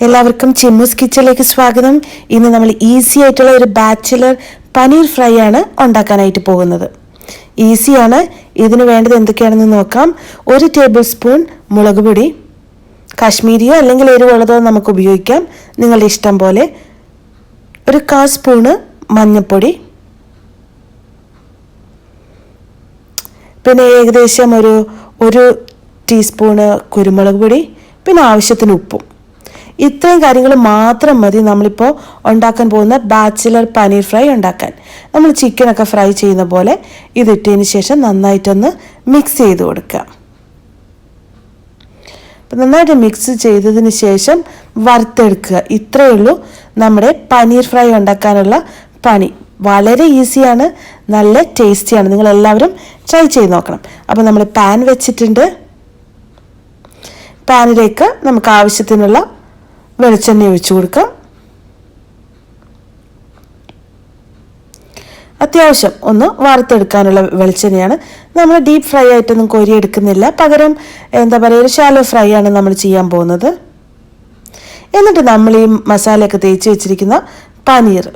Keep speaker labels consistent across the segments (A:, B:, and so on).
A: എല്ലാവർക്കും ചിമ്മൂസ് കിച്ചണിലേക്ക് സ്വാഗതം. ഇന്ന് നമ്മൾ ഈസി ആയിട്ടുള്ള ഒരു ബാച്ചിലർ പനീർ ഫ്രൈ ആണ് ഉണ്ടാക്കാനായിട്ട് പോകുന്നത്. ഈസിയാണ്. ഇതിന് വേണ്ടത് എന്തൊക്കെയാണെന്ന് നോക്കാം. 1 ടേബിൾ സ്പൂൺ മുളക് പൊടി, കാശ്മീരിയോ അല്ലെങ്കിൽ എരിവുള്ളതോ നമുക്ക് ഉപയോഗിക്കാം, നിങ്ങളുടെ ഇഷ്ടം പോലെ. 1/4 സ്പൂണ് മഞ്ഞൾപ്പൊടി, പിന്നെ ഏകദേശം ഒരു ടീസ്പൂണ് കുരുമുളക് പൊടി, പിന്നെ ആവശ്യത്തിന് ഉപ്പും. ഇത്രയും കാര്യങ്ങൾ മാത്രം മതി നമ്മളിപ്പോൾ ഉണ്ടാക്കാൻ പോകുന്ന ബാച്ചിലർ പനീർ ഫ്രൈ ഉണ്ടാക്കാൻ. നമ്മൾ ചിക്കനൊക്കെ ഫ്രൈ ചെയ്യുന്ന പോലെ ഇതിട്ടതിന് ശേഷം നന്നായിട്ടൊന്ന് മിക്സ് ചെയ്ത് കൊടുക്കുക. അപ്പം നന്നായിട്ട് മിക്സ് ചെയ്തതിന് ശേഷം വറുത്തെടുക്കുക. ഇത്രയേ ഉള്ളൂ നമ്മുടെ പനീർ ഫ്രൈ ഉണ്ടാക്കാനുള്ള പണി. വളരെ ഈസിയാണ്, നല്ല ടേസ്റ്റിയാണ്. നിങ്ങളെല്ലാവരും ട്രൈ ചെയ്ത് നോക്കണം. അപ്പോൾ നമ്മൾ പാൻ വെച്ചിട്ടുണ്ട്. പാനിലേക്ക് നമുക്ക് ആവശ്യത്തിനുള്ള വെളിച്ചെണ്ണ ഒഴിച്ചു കൊടുക്കാം. അത്യാവശ്യം ഒന്ന് വറുത്തെടുക്കാനുള്ള വെളിച്ചെണ്ണയാണ്. നമ്മൾ ഡീപ്പ് ഫ്രൈ ആയിട്ടൊന്നും കോരിയെടുക്കുന്നില്ല, പകരം ഒരു ഷാലോ ഫ്രൈ ആണ് നമ്മൾ ചെയ്യാൻ പോകുന്നത്. എന്നിട്ട് നമ്മൾ ഈ മസാലയൊക്കെ തേച്ച് വെച്ചിരിക്കുന്ന പനീർ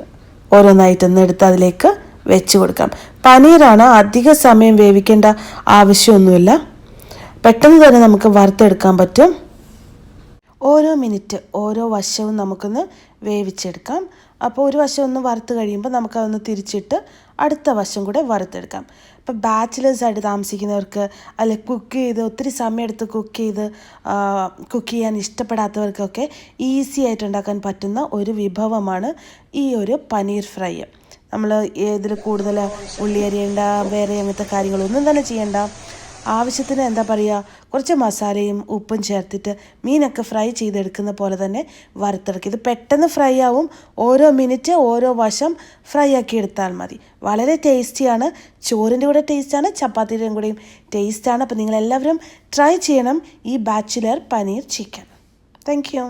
A: ഓരോന്നായിട്ടൊന്ന് എടുത്ത് അതിലേക്ക് വെച്ച് കൊടുക്കാം. പനീറാണ്, അധിക സമയം വേവിക്കേണ്ട ആവശ്യമൊന്നുമില്ല, പെട്ടെന്ന് തന്നെ നമുക്ക് വറുത്തെടുക്കാൻ പറ്റും. ഓരോ മിനിറ്റ് ഓരോ വശവും നമുക്കൊന്ന് വേവിച്ചെടുക്കാം. അപ്പോൾ ഒരു വശം ഒന്ന് വറുത്ത് കഴിയുമ്പോൾ നമുക്കതൊന്ന് തിരിച്ചിട്ട് അടുത്ത വശം കൂടെ വറുത്തെടുക്കാം. ഇപ്പോൾ ബാച്ചിലേഴ്സായിട്ട് താമസിക്കുന്നവർക്ക്, അല്ലെ ഒത്തിരി സമയം എടുത്ത് കുക്ക് ചെയ്യാൻ ഇഷ്ടപ്പെടാത്തവർക്കൊക്കെ ഈസി ആയിട്ട് ഉണ്ടാക്കാൻ പറ്റുന്ന ഒരു വിഭവമാണ് ഈ ഒരു പനീർ ഫ്രൈ. നമ്മൾ ഇതിൽ കൂടുതൽ ഉള്ളി അരിയേണ്ട, വേറെ അങ്ങനത്തെ കാര്യങ്ങളൊന്നും തന്നെ ചെയ്യേണ്ട. ആവശ്യത്തിന് കുറച്ച് മസാലയും ഉപ്പും ചേർത്തിട്ട് മീനൊക്കെ ഫ്രൈ ചെയ്തെടുക്കുന്ന പോലെ തന്നെ വറുത്തെടുക്കുക. ഇത് പെട്ടെന്ന് ഫ്രൈ ആവും. ഓരോ മിനിറ്റ് ഓരോ വശം ഫ്രൈ ആക്കി എടുത്താൽ മതി. വളരെ ടേസ്റ്റിയാണ്. ചോറിൻ്റെ കൂടെ ടേസ്റ്റാണ്, ചപ്പാത്തിയുടെയും കൂടെയും ടേസ്റ്റാണ്. അപ്പോൾ നിങ്ങളെല്ലാവരും ട്രൈ ചെയ്യണം ഈ bachelor paneer chicken. Thank you.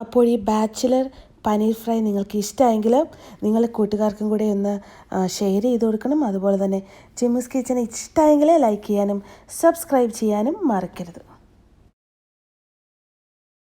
A: അപ്പോൾ ഈ ബാച്ചിലർ പനീർ ഫ്രൈ നിങ്ങൾക്ക് ഇഷ്ടമായെങ്കിൽ നിങ്ങൾ കൂട്ടുകാർക്കും കൂടെ ഒന്ന് ഷെയർ ചെയ്ത് കൊടുക്കണം. അതുപോലെ തന്നെ ചിമ്മൂസ് കിച്ചൺ ഇഷ്ടമായെങ്കിൽ ലൈക്ക് ചെയ്യാനും സബ്സ്ക്രൈബ് ചെയ്യാനും മറക്കരുത്.